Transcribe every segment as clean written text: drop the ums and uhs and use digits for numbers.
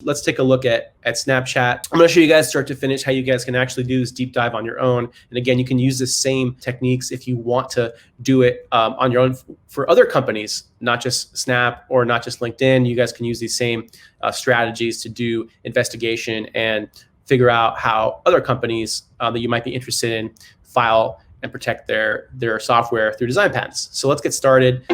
Let's take a look at Snapchat. I'm going to show you guys start to finish how you guys can actually do this deep dive on your own. And again, you can use the same techniques if you want to do it on your own for other companies, not just Snap or not just LinkedIn. You guys can use these same strategies to do investigation and figure out how other companies that you might be interested in file and protect their software through design patents. So let's get started.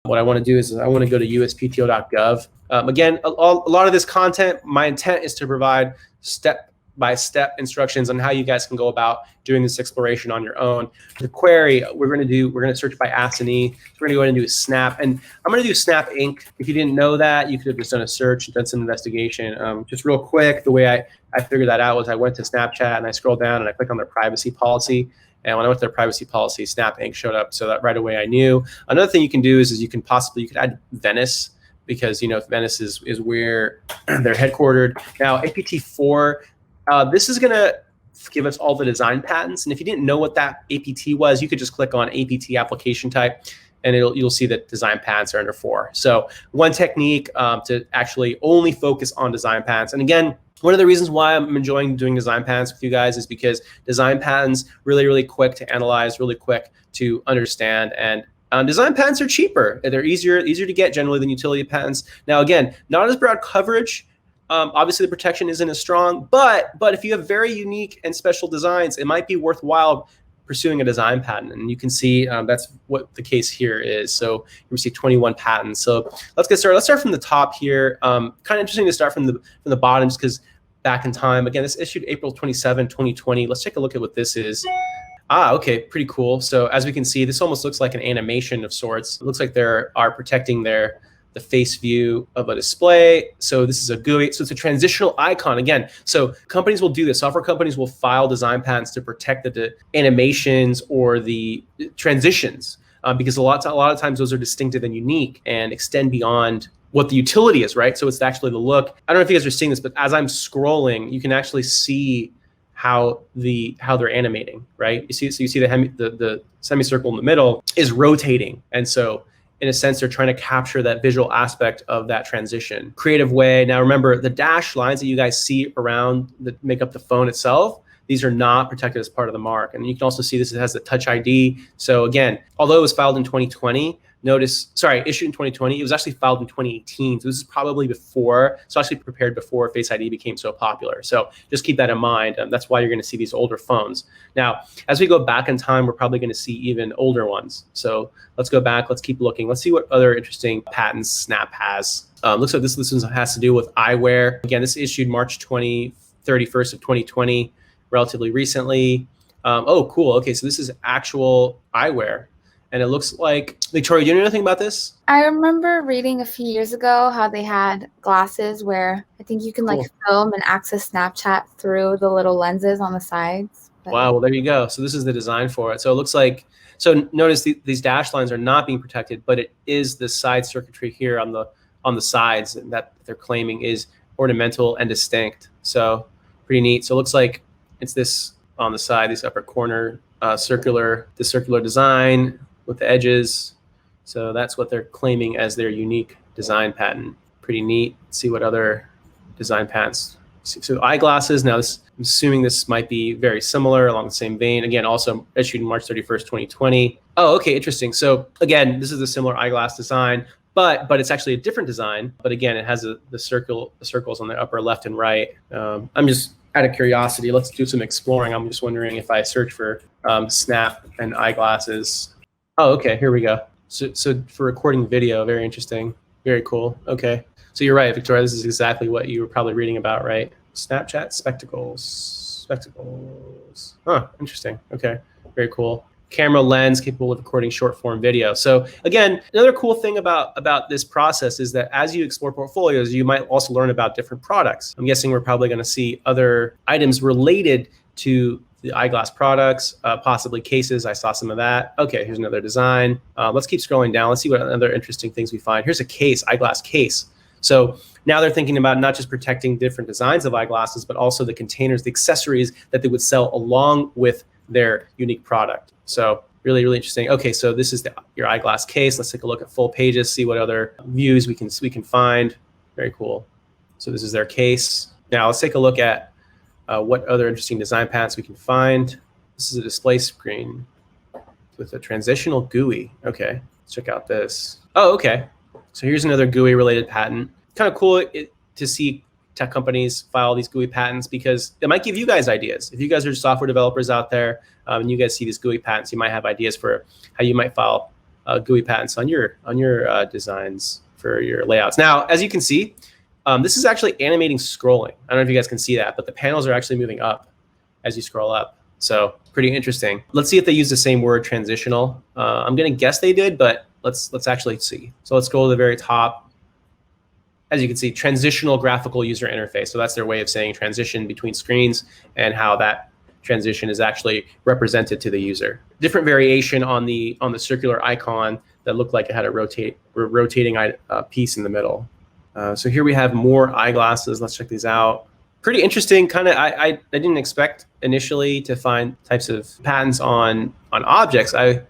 What I want to do is I want to go to uspto.gov. Again, a lot of this content, my intent is to provide step-by-step instructions on how you guys can go about doing this exploration on your own. The query we're going to search by ASCII. So we're going to go ahead and do Snap, and I'm going to do Snap Inc. If you didn't know that, you could have just done a search and done some investigation. Just real quick, the way I figured that out was I went to Snapchat and I scrolled down and I clicked on their privacy policy. And when I went to their privacy policy, Snap Inc. showed up, so that right away I knew. Another thing you can do is you could add Venice, because Venice is where they're headquartered. Now APT4, this is gonna give us all the design patents. And if you didn't know what that APT was, you could just click on APT application type, and you'll see that design patents are under 4. So one technique to actually only focus on design patents. And again, one of the reasons why I'm enjoying doing design patents with you guys is because design patents really quick to analyze, really quick to understand, and design patents are cheaper. They're easier to get generally than utility patents. Now again, not as broad coverage. Obviously the protection isn't as strong, but if you have very unique and special designs, it might be worthwhile pursuing a design patent. And you can see that's what the case here is. So you receive 21 patents. So let's get started. Let's start from the top here. Kind of interesting to start from the bottom, just because back in time. Again, this issued April 27, 2020. Let's take a look at what this is. Okay, pretty cool. So as we can see, this almost looks like an animation of sorts. It looks like they are protecting the face view of a display. So this is a GUI. So it's a transitional icon again. So companies will do this. Software companies will file design patents to protect the animations or the transitions, because a lot of times those are distinctive and unique and extend beyond what the utility is, right? So it's actually the look. I don't know if you guys are seeing this, but as I'm scrolling, you can actually see how they're animating, right? You see the semicircle in the middle is rotating, and so in a sense, they're trying to capture that visual aspect of that transition. Creative way. Now remember, the dashed lines that you guys see around that make up the phone itself, these are not protected as part of the mark. And you can also see this has the Touch ID. So again, although it was filed in 2020, issued in 2020, it was actually filed in 2018. So this is probably before, so actually prepared before Face ID became so popular. So just keep that in mind. That's why you're going to see these older phones. Now, as we go back in time, we're probably going to see even older ones. So let's go back. Let's keep looking. Let's see what other interesting patents Snap has. Looks like this has to do with eyewear. Again, this issued March 31st of 2020, relatively recently. Oh, cool. Okay, so this is actual eyewear. And it looks like, Victoria, do you know anything about this? I remember reading a few years ago how they had glasses where I think you can film and access Snapchat through the little lenses on the sides. Wow, well, there you go. So this is the design for it. So it looks like, so notice these dash lines are not being protected, but it is the side circuitry here on the sides that they're claiming is ornamental and distinct. So pretty neat. So it looks like it's this on the side, these upper corner circular design with the edges. So that's what they're claiming as their unique design patent. Pretty neat. Let's see what other design patents. So eyeglasses, now this, I'm assuming this might be very similar along the same vein. Again, also issued March 31st, 2020. Oh, okay, interesting. So again, this is a similar eyeglass design, but it's actually a different design. But again, it has the circles on the upper left and right. I'm just out of curiosity, let's do some exploring. I'm just wondering if I search for Snap and eyeglasses. Oh, okay, here we go. So for recording video, very interesting, very cool. Okay, so you're right, Victoria, this is exactly what you were probably reading about, right? Snapchat spectacles. Huh, interesting. Okay, very cool. Camera lens capable of recording short form video. So again, another cool thing about this process is that as you explore portfolios, you might also learn about different products. I'm guessing we're probably going to see other items related to the eyeglass products, possibly cases. I saw some of that. Okay, here's another design. Let's keep scrolling down. Let's see what other interesting things we find. Here's a case, eyeglass case. So now they're thinking about not just protecting different designs of eyeglasses, but also the containers, the accessories that they would sell along with their unique product. So Really, really interesting. Okay, so this is your eyeglass case. Let's take a look at full pages, see what other views we can find. Very cool. So this is their case. Now let's take a look at what other interesting design patterns we can find. This is a display screen with a transitional GUI. Okay, let's check out this. Oh, okay. So here's another GUI related patent. Kind of cool to see tech companies file these GUI patents because it might give you guys ideas. If you guys are software developers out there and you guys see these GUI patents, you might have ideas for how you might file GUI patents on your designs for your layouts. Now, as you can see, this is actually animating scrolling. I don't know if you guys can see that, but the panels are actually moving up as you scroll up. So pretty interesting. Let's see if they use the same word, transitional. I'm gonna guess they did, but let's actually see. So let's go to the very top. As you can see, transitional graphical user interface. So that's their way of saying transition between screens and how that transition is actually represented to the user. Different variation on the circular icon that looked like it had a rotating piece in the middle. So here we have more eyeglasses. Let's check these out. Pretty interesting. Kind of, I didn't expect initially to find types of patents on objects. I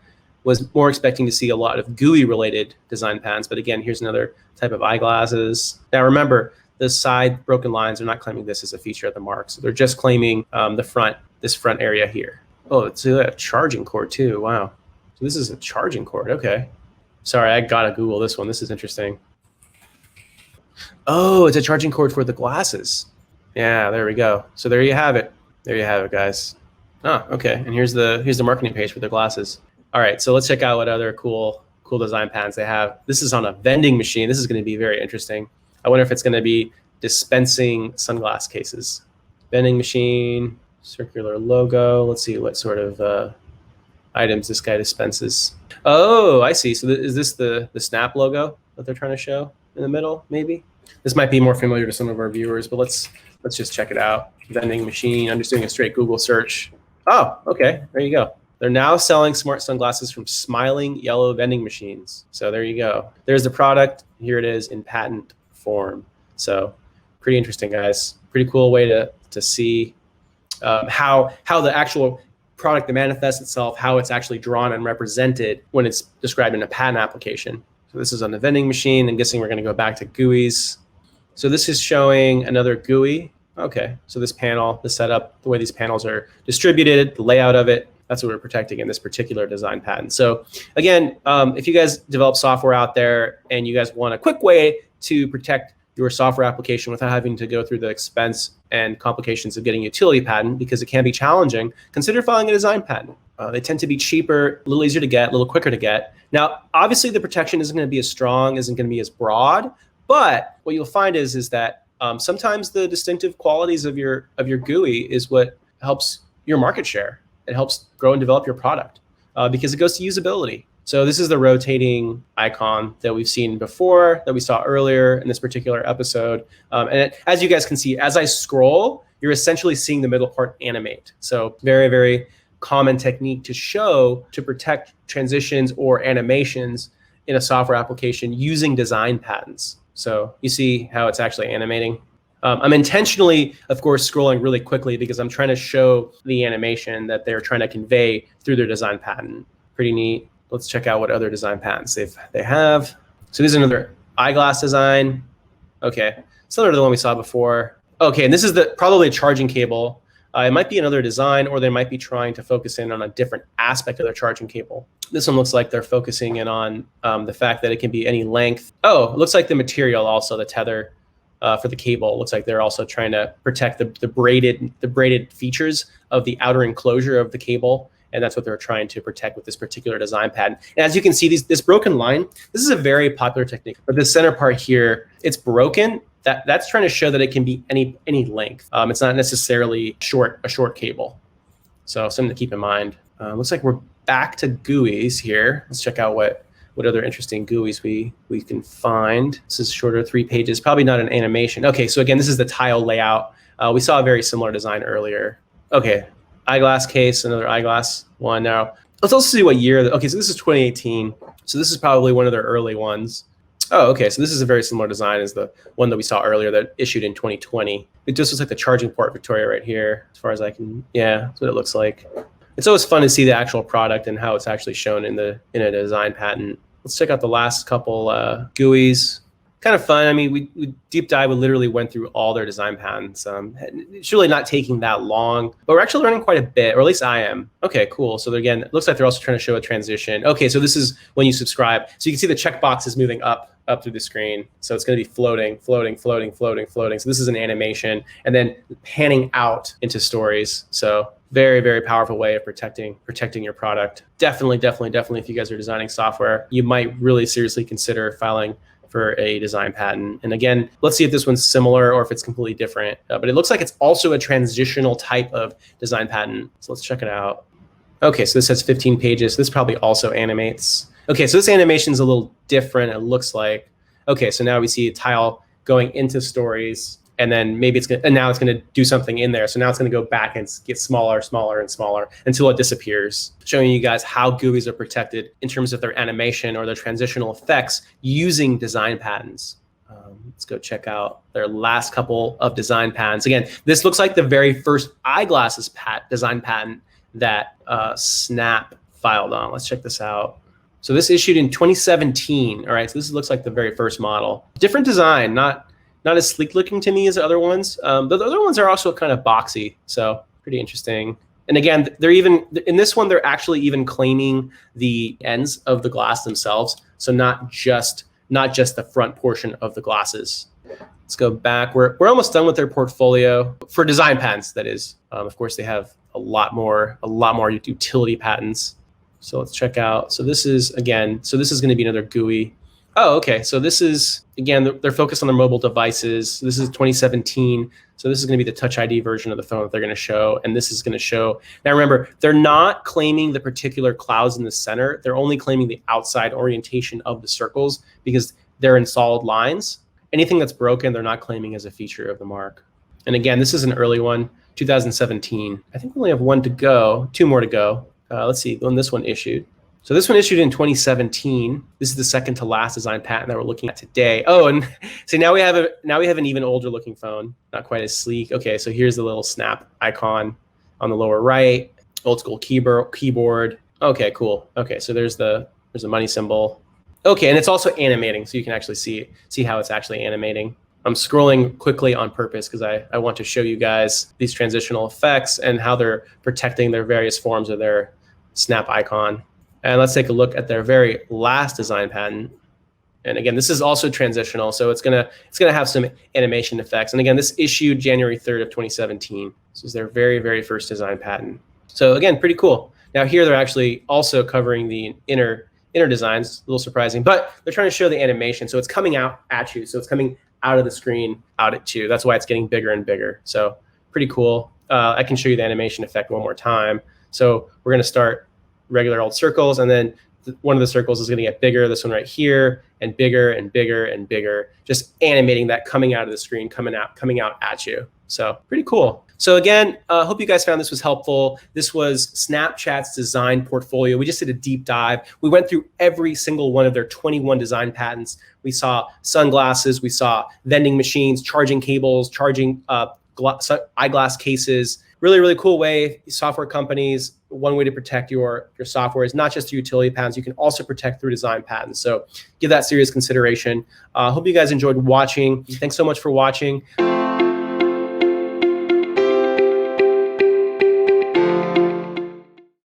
was more expecting to see a lot of GUI related design patents, but again, here's another type of eyeglasses. Now remember, the side broken lines are not claiming this as a feature of the mark, so they're just claiming this front area here. Oh, it's a charging cord too. Wow. So this is a charging cord. Okay. Sorry, I gotta Google this one. This is interesting. Oh, it's a charging cord for the glasses. Yeah, there we go. So there you have it. There you have it, guys. Oh, okay. And here's the marketing page for the glasses. All right, so let's check out what other cool design patents they have. This is on a vending machine. This is going to be very interesting. I wonder if it's going to be dispensing sunglass cases. Vending machine, circular logo. Let's see what sort of items this guy dispenses. Oh, I see. So is this the Snap logo that they're trying to show in the middle, maybe? This might be more familiar to some of our viewers, but let's just check it out. Vending machine. I'm just doing a straight Google search. Oh, okay. There you go. They're now selling smart sunglasses from smiling yellow vending machines. So there you go. There's the product. Here it is in patent form. So pretty interesting, guys. Pretty cool way to see how the actual product that manifests itself, how it's actually drawn and represented when it's described in a patent application. So this is on the vending machine. I'm guessing we're going to go back to GUIs. So this is showing another GUI. Okay, so this panel, the setup, the way these panels are distributed, the layout of it, that's what we're protecting in this particular design patent. So again, if you guys develop software out there and you guys want a quick way to protect your software application without having to go through the expense and complications of getting a utility patent, because it can be challenging, consider filing a design patent. They tend to be cheaper, a little easier to get, a little quicker to get. Now, obviously the protection isn't going to be as strong, isn't going to be as broad, but what you'll find is that sometimes the distinctive qualities of your GUI is what helps your market share. It helps grow and develop your product because it goes to usability. So this is the rotating icon that we've seen before, that we saw earlier in this particular episode. As you guys can see, as I scroll, you're essentially seeing the middle part animate. So very, very common technique to protect transitions or animations in a software application using design patents. So you see how it's actually animating. I'm intentionally, of course, scrolling really quickly because I'm trying to show the animation that they're trying to convey through their design patent. Pretty neat. Let's check out what other design patents they have. So this is another eyeglass design. Okay, similar to the one we saw before. Okay, and this is probably a charging cable. It might be another design, or they might be trying to focus in on a different aspect of their charging cable. This one looks like they're focusing in on the fact that it can be any length. Oh, it looks like the material also, the tether for the cable. It looks like they're also trying to protect the braided features of the outer enclosure of the cable. And that's what they're trying to protect with this particular design patent. And as you can see, this broken line, this is a very popular technique. But the center part here, it's broken. That's trying to show that it can be any length. It's not necessarily a short cable. So something to keep in mind. Looks like we're back to GUIs here. Let's check out what other interesting GUIs we can find. This is shorter, 3 pages, probably not an animation. Okay, so again, this is the tile layout. We saw a very similar design earlier. Okay, eyeglass case, another eyeglass one. Now, let's also see what year. Okay, so this is 2018. So this is probably one of their early ones. Oh, okay, so this is a very similar design as the one that we saw earlier that issued in 2020. It just looks like the charging port Victoria right here, as far as I can, yeah, that's what it looks like. It's always fun to see the actual product and how it's actually shown in a design patent. Let's check out the last couple GUIs. Kind of fun. I mean, we deep dive. We literally went through all their design patents. It's really not taking that long, but we're actually learning quite a bit, or at least I am. Okay, cool. So again, it looks like they're also trying to show a transition. Okay, so this is when you subscribe. So you can see the checkbox is moving up through the screen. So it's going to be floating. So this is an animation, and then panning out into stories. So very, very powerful way of protecting your product. Definitely, if you guys are designing software, you might really seriously consider filing for a design patent. And again, let's see if this one's similar or if it's completely different. But it looks like it's also a transitional type of design patent. So let's check it out. Okay, so this has 15 pages. This probably also animates. Okay, so this animation is a little different, it looks like. Okay, so now we see a tile going into stories, and then maybe now it's gonna do something in there. So now it's gonna go back and get smaller until it disappears. Showing you guys how GUIs are protected in terms of their animation or their transitional effects using design patents. Let's go check out their last couple of design patents. Again, this looks like the very first eyeglasses design patent that Snap filed on. Let's check this out. So this issued in 2017. All right, so this looks like the very first model. Different design, not as sleek looking to me as the other ones. But the other ones are also kind of boxy, so pretty interesting. And again, they're even in this one, they're actually even claiming the ends of the glass themselves. So not just the front portion of the glasses. Let's go back. We're almost done with their portfolio for design patents. That is, of course, they have a lot more utility patents. So let's check out. So this is going to be another GUI. Oh, okay. So this is, again, they're focused on their mobile devices. This is 2017. So this is going to be the Touch ID version of the phone that they're going to show. And this is going to show. Now, remember, they're not claiming the particular clouds in the center. They're only claiming the outside orientation of the circles because they're in solid lines. Anything that's broken, they're not claiming as a feature of the mark. And again, this is an early one, 2017. I think we only have one to go, two more to go. Let's see when this one issued. So this one issued in 2017. This is the second to last design patent that we're looking at today. Oh, and see now we have an even older looking phone, not quite as sleek. Okay, so here's the little Snap icon on the lower right, old school keyboard. Okay, cool. Okay, so there's a money symbol. Okay, and it's also animating, so you can actually see how it's actually animating. I'm scrolling quickly on purpose because I want to show you guys these transitional effects and how they're protecting their various forms of their Snap icon. And let's take a look at their very last design patent. And again, this is also transitional, so it's gonna have some animation effects. And again, this issued January 3rd of 2017. This is their very, very first design patent. So again, pretty cool. Now here they're actually also covering the inner designs, a little surprising, but they're trying to show the animation. So it's coming out at you. So it's coming out of the screen, out at you. That's why it's getting bigger and bigger. So pretty cool. I can show you the animation effect one more time. So we're gonna start regular old circles, and then one of the circles is gonna get bigger, this one right here, and bigger and bigger and bigger, just animating that coming out of the screen, coming out at you. So pretty cool. So again, hope you guys found this was helpful. This was Snapchat's design portfolio. We just did a deep dive. We went through every single one of their 21 design patents. We saw sunglasses, we saw vending machines, charging cables, charging eyeglass cases. Really, really cool way. Software companies, one way to protect your software is not just through utility patents. You can also protect through design patents. So give that serious consideration. Hope you guys enjoyed watching. Thanks so much for watching.